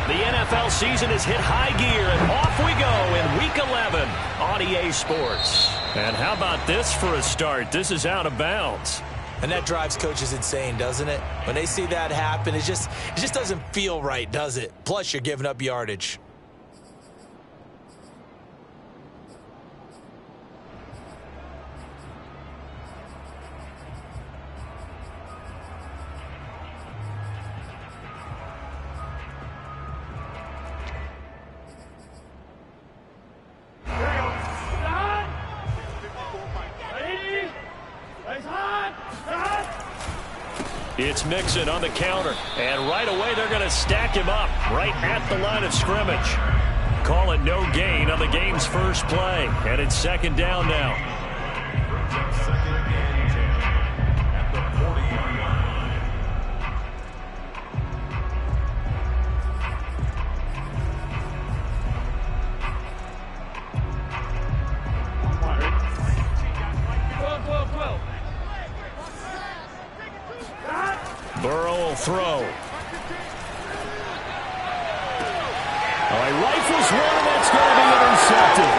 The NFL season has hit high gear, and off we go in Week 11 on EA Sports. And how about this for a start? This is out of bounds. And that drives coaches insane, doesn't it? When they see that happen, it just doesn't feel right, does it? Plus, you're giving up yardage. It's Mixon on the counter, and right away they're going to stack him up right at the line of scrimmage. Call it no gain on the game's first play, and it's second down now. Burrow will throw. He rifles one, and that's going to be intercepted.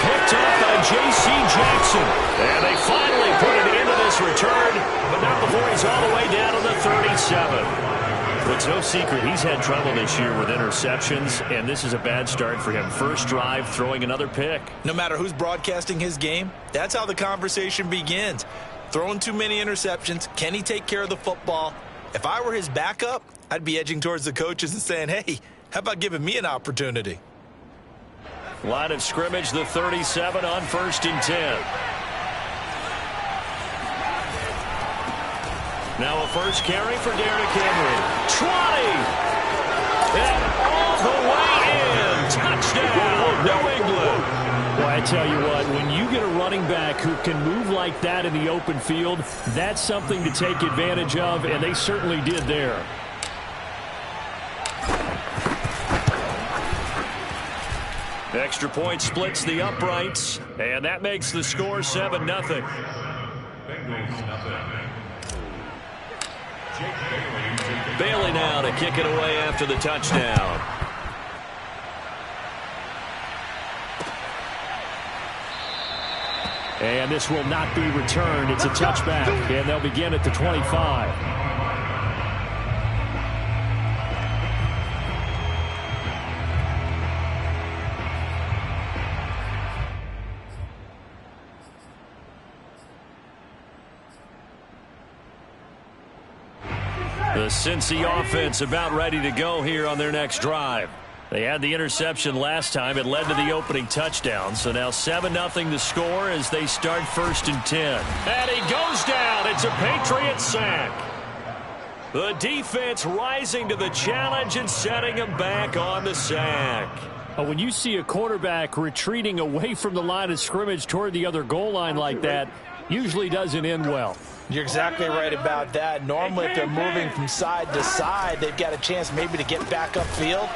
Picked up by J.C. Jackson. And they finally put it into this return, but not before he's all the way down to the 37. It's no secret he's had trouble this year with interceptions, and this is a bad start for him. First drive, throwing another pick. No matter who's broadcasting his game, that's how the conversation begins. Throwing too many interceptions. Can he take care of the football? If I were his backup, I'd be edging towards the coaches and saying, hey, how about giving me an opportunity? Line of scrimmage, the 37 on 1st and 10. Now a first carry for Derrick Henry. 20! And all the way in! Touchdown, New England! Well, I tell you what, when you get a running back who can move like that in the open field, that's something to take advantage of, and they certainly did there. Extra point splits the uprights, and that makes the score 7-0. Bailey now to kick it away after the touchdown. And this will not be returned. It's a touchback, and they'll begin at the 25. The Cincy offense about ready to go here on their next drive. They had the interception last time. It led to the opening touchdown. So now 7-0 to score as they start 1st and 10. And he goes down. It's a Patriot sack. The defense rising to the challenge and setting him back on the sack. When you see a quarterback retreating away from the line of scrimmage toward the other goal line like that, usually doesn't end well. You're exactly right about that. Normally, if they're moving from side to side, they've got a chance maybe to get back upfield.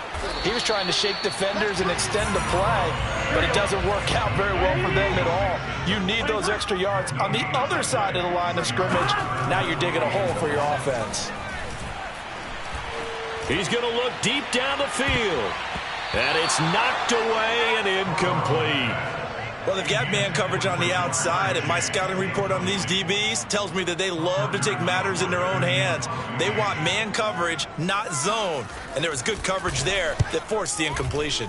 He was trying to shake defenders and extend the play, but it doesn't work out very well for them at all. You need those extra yards on the other side of the line of scrimmage. Now you're digging a hole for your offense. He's going to look deep down the field. And it's knocked away and incomplete. Well, they've got man coverage on the outside, and my scouting report on these DBs tells me that they love to take matters in their own hands. They want man coverage, not zone. And there was good coverage there that forced the incompletion.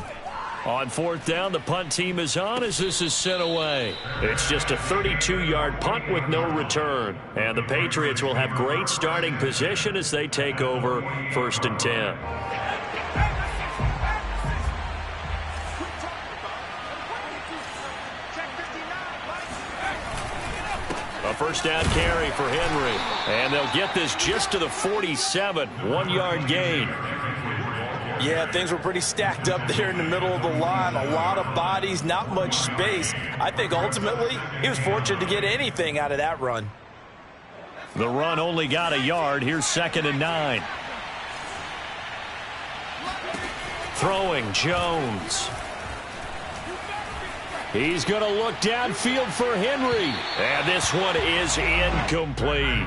On 4th down, the punt team is on as this is sent away. It's just a 32-yard punt with no return. And the Patriots will have great starting position as they take over 1st and 10. A first down carry for Henry. And they'll get this just to the 47. 1-yard gain. Yeah, things were pretty stacked up there in the middle of the line. A lot of bodies, not much space. I think ultimately he was fortunate to get anything out of that run. The run only got a yard. Here's 2nd and 9. Throwing Jones. He's going to look downfield for Henry. And this one is incomplete.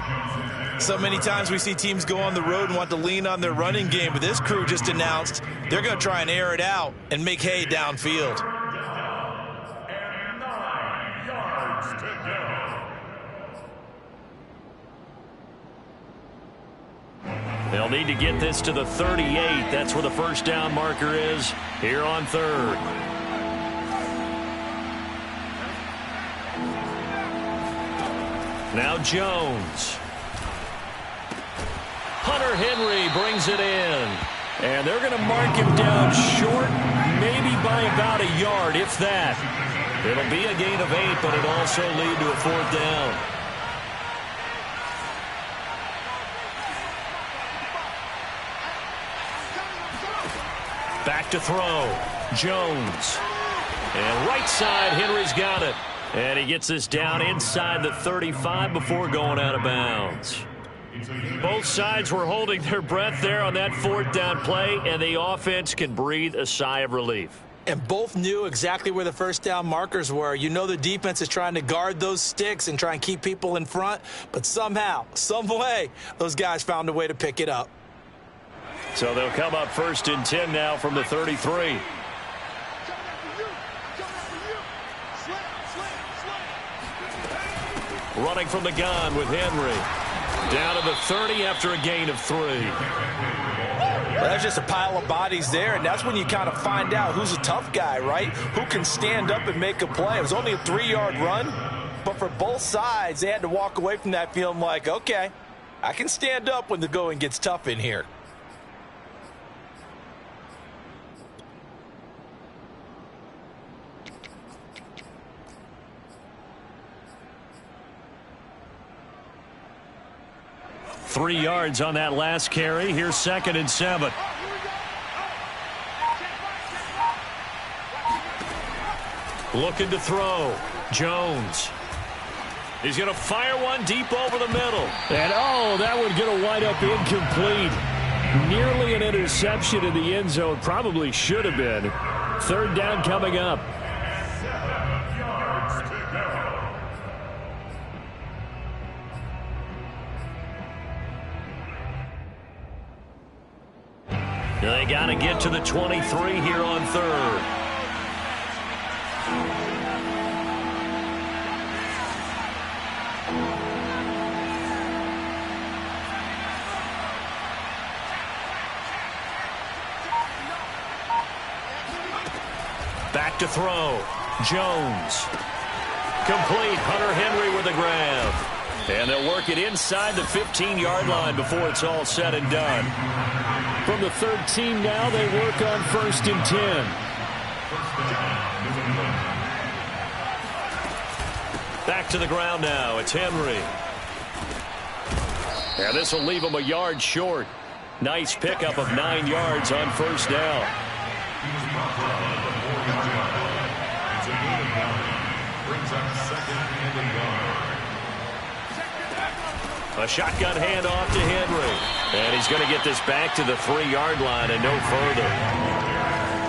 So many times we see teams go on the road and want to lean on their running game, but this crew just announced they're going to try and air it out and make hay downfield. They'll need to get this to the 38. That's where the first down marker is here on third. Now Jones. Hunter Henry brings it in. And they're going to mark him down short, maybe by about a yard, if that. It'll be a gain of 8, but it'll also lead to a fourth down. Back to throw. Jones. And right side, Henry's got it. And he gets this down inside the 35 before going out of bounds. Both sides were holding their breath there on that fourth down play, and the offense can breathe a sigh of relief. And both knew exactly where the first down markers were. You know the defense is trying to guard those sticks and try and keep people in front, but somehow, some way, those guys found a way to pick it up. So they'll come up first and 10 now from the 33. Running from the gun with Henry. Down to the 30 after a gain of 3. Well, that's just a pile of bodies there, and that's when you kind of find out who's a tough guy, right? Who can stand up and make a play. It was only a 3-yard run, but for both sides, they had to walk away from that feeling like, okay, I can stand up when the going gets tough in here. Three yards on that last carry. Here's 2nd and 7. Looking to throw. Jones. He's going to fire one deep over the middle. And, oh, that one going to wind up incomplete. Nearly an interception in the end zone. Probably should have been. Third down coming up. They got to get to the 23 here on third. Back to throw. Jones. Complete. Hunter Henry with a grab. And they'll work it inside the 15-yard line before it's all said and done. From the 13 now, they work on 1st and 10. Back to the ground now. It's Henry. And this will leave him a yard short. Nice pickup of 9 yards on first down. A shotgun handoff to Henry. And he's going to get this back to the 3-yard line and no further.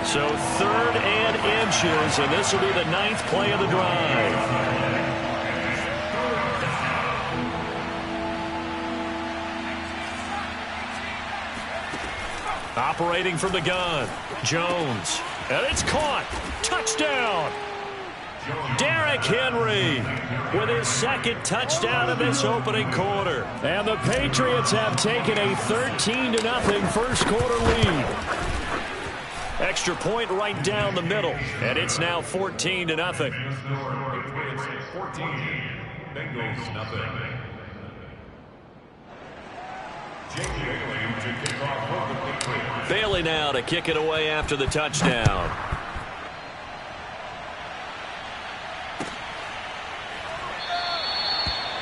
So 3rd and inches, and this will be the 9th play of the drive. Operating from the gun. Jones. And it's caught. Touchdown. Derrick Henry with his 2nd touchdown of this opening quarter. And the Patriots have taken a 13-0 first quarter lead. Extra point right down the middle. And it's now 14-0. Patriots 14, Bengals nothing. Bailey now to kick it away after the touchdown.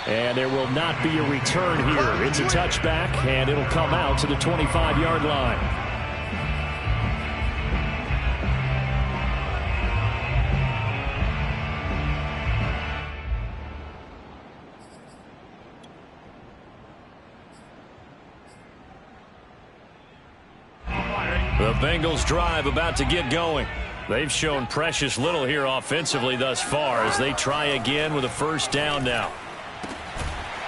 And there will not be a return here. It's a touchback, and it'll come out to the 25-yard line. The Bengals drive about to get going. They've shown precious little here offensively thus far as they try again with a first down now.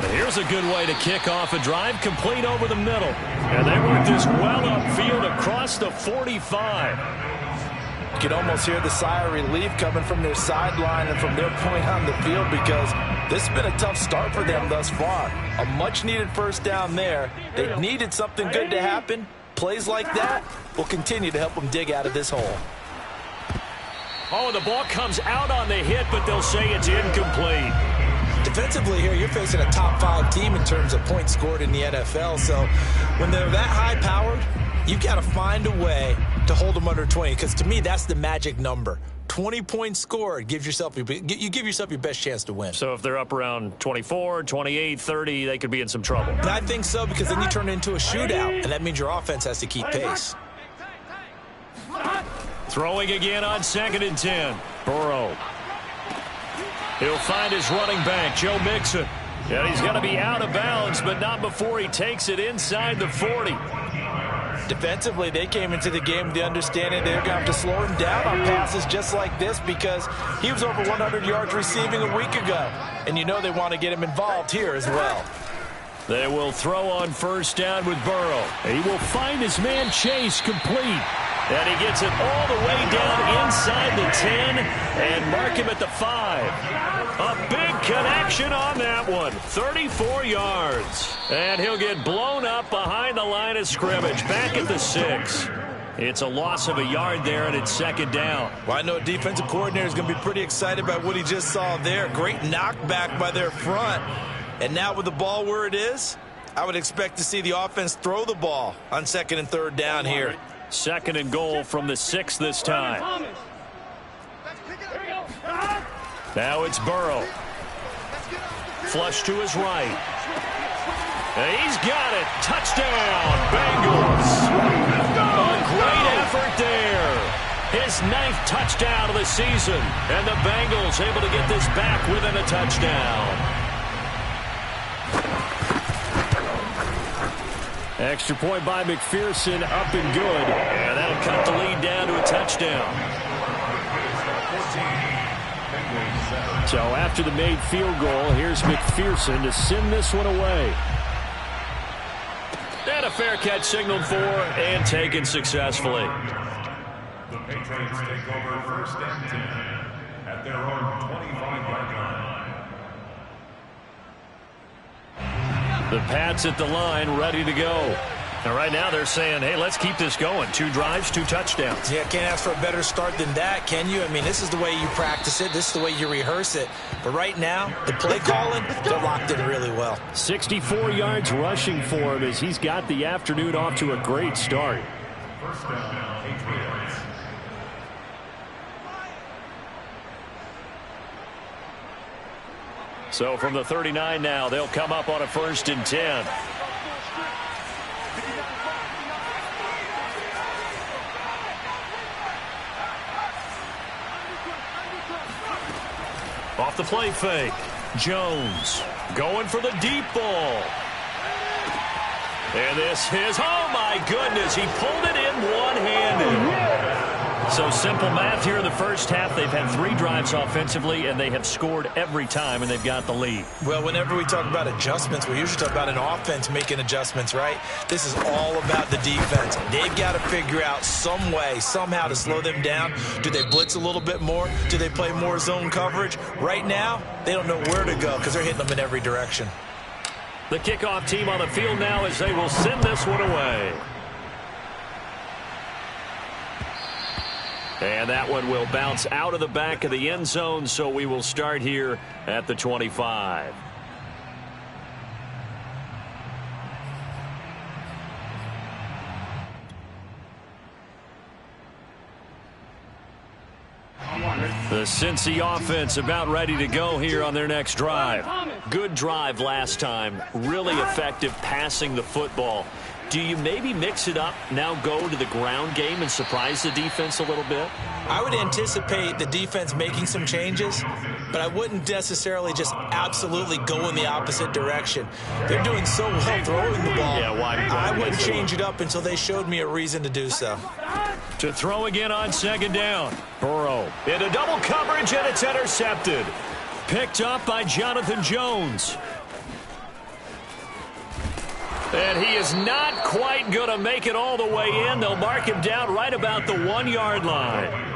And here's a good way to kick off a drive, complete over the middle. And they work this well upfield across the 45. You can almost hear the sigh of relief coming from their sideline and from their point on the field, because this has been a tough start for them thus far. A much-needed first down there. They needed something good to happen. Plays like that will continue to help them dig out of this hole. Oh, the ball comes out on the hit, but they'll say it's incomplete. Defensively here, you're facing a top-5 team in terms of points scored in the NFL. So when they're that high-powered, you've got to find a way to hold them under 20, because to me, that's the magic number. 20 points scored, you give yourself your best chance to win. So if they're up around 24, 28, 30, they could be in some trouble. And I think so, because then you turn it into a shootout, and that means your offense has to keep pace. Throwing again on 2nd and 10. Burrow. He'll find his running back, Joe Mixon. And he's going to be out of bounds, but not before he takes it inside the 40. Defensively, they came into the game with the understanding they're going to have to slow him down on passes just like this, because he was over 100 yards receiving a week ago. And you know they want to get him involved here as well. They will throw on first down with Burrow. He will find his man Chase complete. And he gets it all the way down inside the 10 and mark him at the 5. A big connection on that one. 34 yards. And he'll get blown up behind the line of scrimmage. Back at the 6. It's a loss of a yard there, and it's 2nd down. Well, I know a defensive coordinator is going to be pretty excited about what he just saw there. Great knockback by their front. And now with the ball where it is, I would expect to see the offense throw the ball on 2nd and 3rd down here. 2nd and goal from the 6 this time. Now it's Burrow. Flush to his right. And he's got it. Touchdown, Bengals. A great effort there. His 9th touchdown of the season. And the Bengals able to get this back within a touchdown. Extra point by McPherson, up and good. And that'll cut the lead down to a touchdown. So after the made field goal, here's McPherson to send this one away. And a fair catch signaled for and taken successfully. The Patriots take over 1st and 10 at their own 25-yard line. The Pats at the line, ready to go. And right now they're saying, hey, let's keep this going. 2 drives, 2 touchdowns. Yeah, can't ask for a better start than that, can you? I mean, this is the way you practice it. This is the way you rehearse it. But right now, the play calling, they're locked in really well. 64 yards rushing for him as he's got the afternoon off to a great start. First down, Patriots. So from the 39 now, they'll come up on a 1st and 10. Off the play fake. Jones going for the deep ball. And this is, oh my goodness, he pulled it in one-handed. So simple math here in the first half. They've had 3 drives offensively, and they have scored every time, and they've got the lead. Well, whenever we talk about adjustments, we usually talk about an offense making adjustments, right? This is all about the defense. They've got to figure out some way, somehow to slow them down. Do they blitz a little bit more? Do they play more zone coverage? Right now, they don't know where to go because they're hitting them in every direction. The kickoff team on the field now as they will send this one away. And that one will bounce out of the back of the end zone, so we will start here at the 25. The Cincy offense about ready to go here on their next drive. Good drive last time. Really effective passing the football. Do you maybe mix it up, now go to the ground game and surprise the defense a little bit? I would anticipate the defense making some changes, but I wouldn't necessarily just absolutely go in the opposite direction. They're doing so well throwing the ball. Yeah, why I wouldn't change it up until they showed me a reason to do so. To throw again on 2nd down. Burrow into double coverage, and it's intercepted. Picked up by Jonathan Jones. And he is not quite going to make it all the way in. They'll mark him down right about the 1-yard line.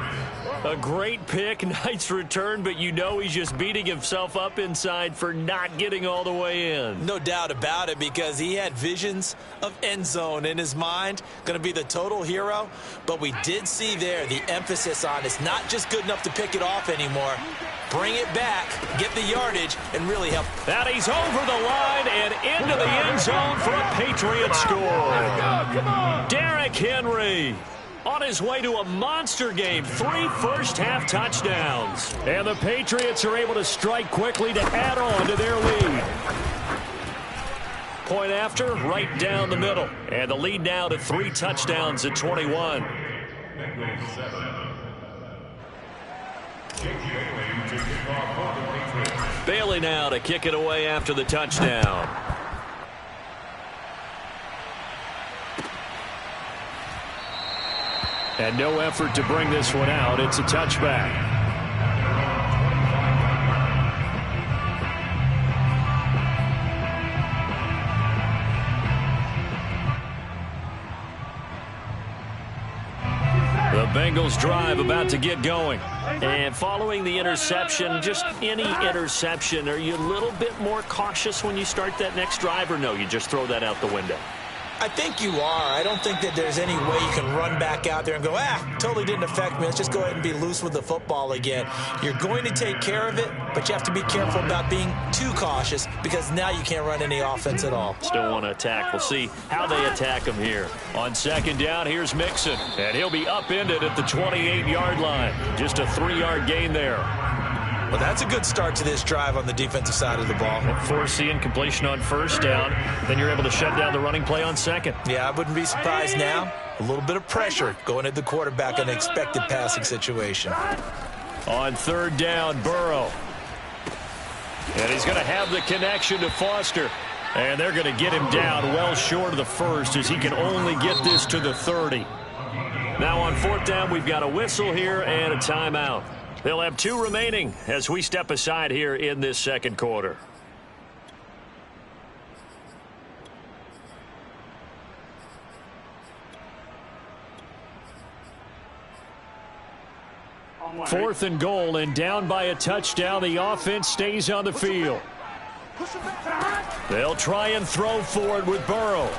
A great pick, nice return, but you know he's just beating himself up inside for not getting all the way in. No doubt about it, because he had visions of end zone in his mind. Going to be the total hero. But we did see there the emphasis on it's not just good enough to pick it off anymore. Bring it back, get the yardage, and really help. And he's over the line and into the end zone for a Patriot score. Derrick Henry on his way to a monster game. 3 first-half touchdowns. And the Patriots are able to strike quickly to add on to their lead. Point after, right down the middle. And the lead now to 3 touchdowns at 21. Bailey now to kick it away after the touchdown. And no effort to bring this one out. It's a touchback. The Bengals drive about to get going. And following the interception, just any interception, are you a little bit more cautious when you start that next drive, or no, you just throw that out the window? I think you are. I don't think that there's any way you can run back out there and go, totally didn't affect me. Let's just go ahead and be loose with the football again. You're going to take care of it, but you have to be careful about being too cautious, because now you can't run any offense at all. Still want to attack. We'll see how they attack him here. On second down, here's Mixon, and he'll be upended at the 28-yard line. Just a 3-yard gain there. Well, that's a good start to this drive on the defensive side of the ball. Force the incompletion on first down. Then you're able to shut down the running play on second. Yeah, I wouldn't be surprised now. A little bit of pressure going at the quarterback in an expected passing situation. On third down, Burrow. And he's going to have the connection to Foster. And they're going to get him down well short of the first, as he can only get this to the 30. Now on fourth down, we've got a whistle here and a timeout. They'll have 2 remaining as we step aside here in this second quarter. Fourth and goal, and down by a touchdown. The offense stays on the field. They'll try and throw for it with Burrow.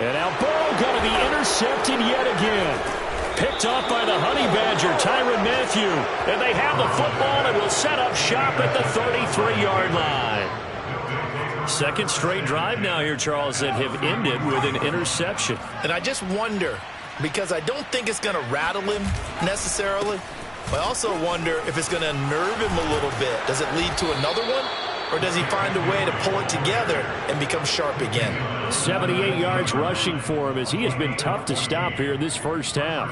And now Burrow going to be intercepted yet again. Picked off by the Honey Badger, Tyrann Mathieu. And they have the football and will set up shop at the 33-yard line. Second straight drive now here, Charles, that have ended with an interception. And I just wonder, because I don't think it's going to rattle him necessarily. I also wonder if it's going to nerve him a little bit. Does it lead to another one? Or does he find a way to pull it together and become sharp again? 78 yards rushing for him, as he has been tough to stop here in this first half.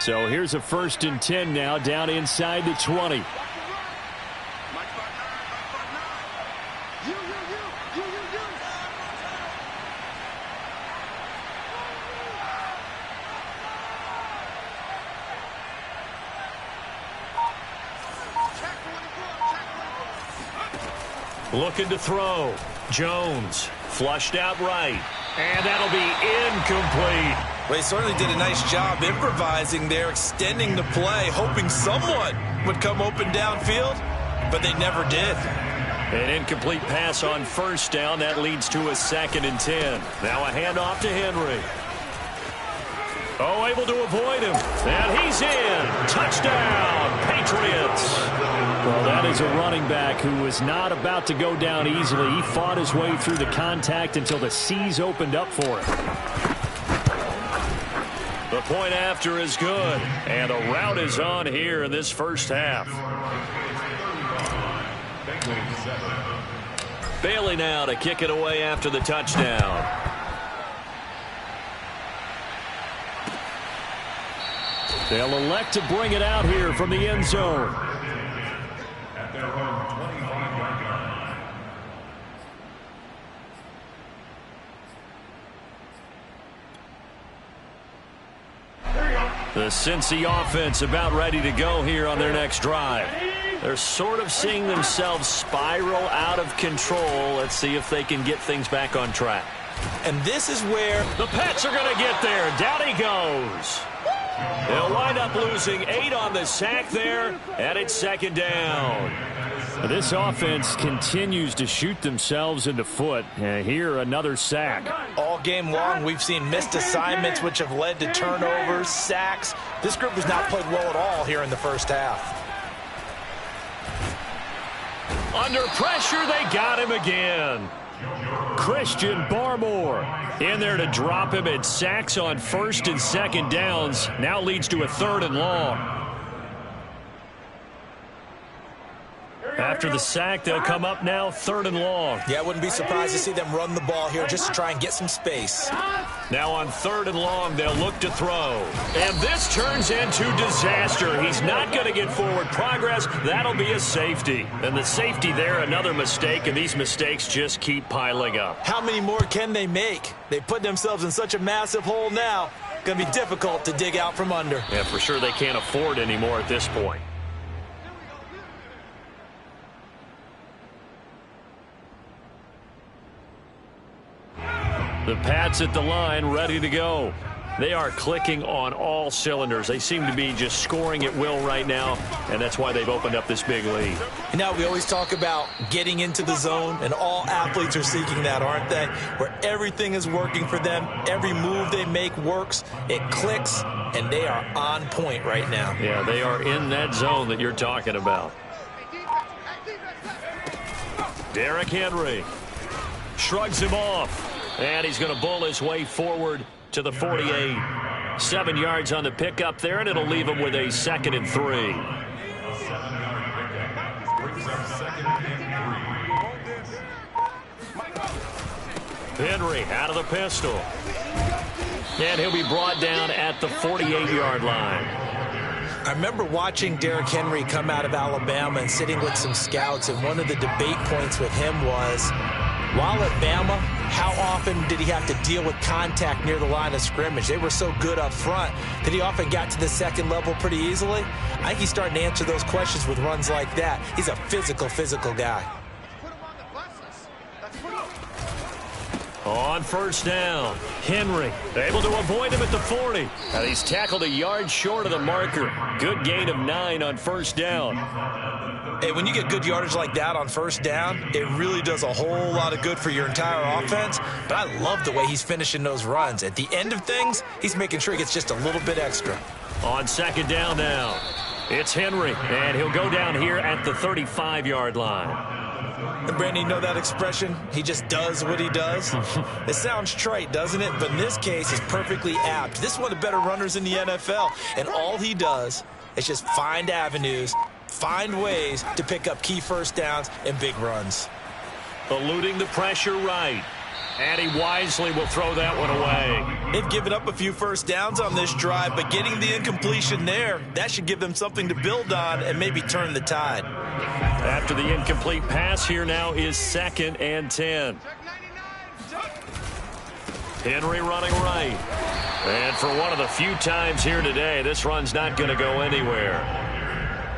So here's a 1st and 10 now, down inside the 20. Looking to throw. Jones flushed out right. And that'll be incomplete. Well, he certainly did a nice job improvising there, extending the play, hoping someone would come open downfield, but they never did. An incomplete pass on first down. That leads to a 2nd and 10. Now a handoff to Henry. Oh, able to avoid him. And he's in. Touchdown, Patriots. Well, that is a running back who was not about to go down easily. He fought his way through the contact until the seas opened up for him. The point after is good. And the route is on here in this first half. Bailey now to kick it away after the touchdown. They'll elect to bring it out here from the end zone. At their own 25-yard line. The Cincy offense about ready to go here on their next drive. They're sort of seeing themselves spiral out of control. Let's see if they can get things back on track. And this is where the Pats are going to get there. Down he goes. They'll wind up losing 8 on the sack there, and it's second down. This offense continues to shoot themselves in the foot. Here, another sack. All game long, we've seen missed assignments, which have led to turnovers, sacks. This group has not played well at all here in the first half. Under pressure, they got him again. Christian Barmore in there to drop him at sacks on first and second downs. Now leads to a 3rd and long. After the sack, they'll come up now 3rd and long. Yeah, I wouldn't be surprised to see them run the ball here just to try and get some space. Now on 3rd and long, they'll look to throw. And this turns into disaster. He's not going to get forward progress. That'll be a safety. And the safety there, another mistake, and these mistakes just keep piling up. How many more can they make? They put themselves in such a massive hole now. Going to be difficult to dig out from under. Yeah, for sure they can't afford anymore at this point. The Pats at the line, ready to go. They are clicking on all cylinders. They seem to be just scoring at will right now, and that's why they've opened up this big lead. Now, we always talk about getting into the zone, and all athletes are seeking that, aren't they? Where everything is working for them, every move they make works, it clicks, and they are on point right now. Yeah, they are in that zone that you're talking about. Derrick Henry shrugs him off. And he's going to bull his way forward to the 48. 7 yards on the pickup there, and it'll leave him with a 2nd and 3. Henry out of the pistol. And he'll be brought down at the 48-yard line. I remember watching Derrick Henry come out of Alabama and sitting with some scouts, and one of the debate points with him was, while at Bama, how often did he have to deal with contact near the line of scrimmage? They were so good up front that he often got to the second level pretty easily. I think he's starting to answer those questions with runs like that. He's a physical guy. On first down, Henry able to avoid him at the 40. And he's tackled a yard short of the marker. Good gain of 9 on first down. Hey, when you get good yardage like that on first down, it really does a whole lot of good for your entire offense. But I love the way he's finishing those runs. At the end of things, he's making sure he gets just a little bit extra. On second down now, it's Henry, and he'll go down here at the 35-yard line. And Brandon, you know that expression? He just does what he does. It sounds trite, doesn't it? But in this case, it's perfectly apt. This is one of the better runners in the NFL, and all he does is just find avenues, find ways to pick up key first downs and big runs. Eluding the pressure right. And he wisely will throw that one away. They've given up a few first downs on this drive, but getting the incompletion there, that should give them something to build on and maybe turn the tide. After the incomplete pass, here now is 2nd and 10. Henry running right. And for one of the few times here today, this run's not going to go anywhere.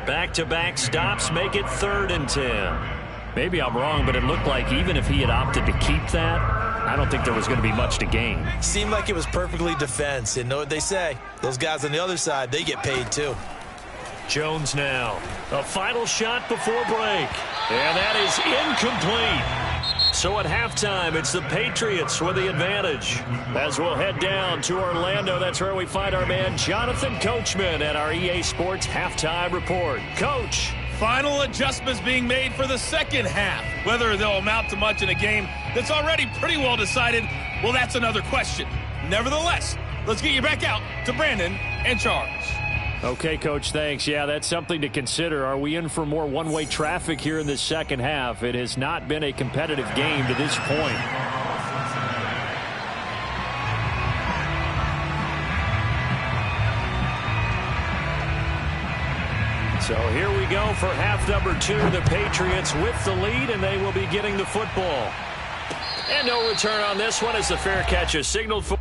Back-to-back stops make it 3rd and 10. Maybe I'm wrong, but it looked like even if he had opted to keep that, I don't think there was going to be much to gain. Seemed like it was perfectly defense. And know what they say? Those guys on the other side, they get paid too. Jones now. A final shot before break. And that is incomplete. So at halftime, it's the Patriots with the advantage. As we'll head down to Orlando, that's where we find our man Jonathan Coachman at our EA Sports Halftime Report. Coach. Final adjustments being made for the second half. Whether they'll amount to much in a game that's already pretty well decided, well, that's another question. Nevertheless, let's get you back out to Brandon and Charles. Okay, Coach, thanks. Yeah, that's something to consider. Are we in for more one-way traffic here in this second half? It has not been a competitive game to this point. So here we go for half number 2. The Patriots with the lead, and they will be getting the football. And no return on this one as the fair catch is signaled for.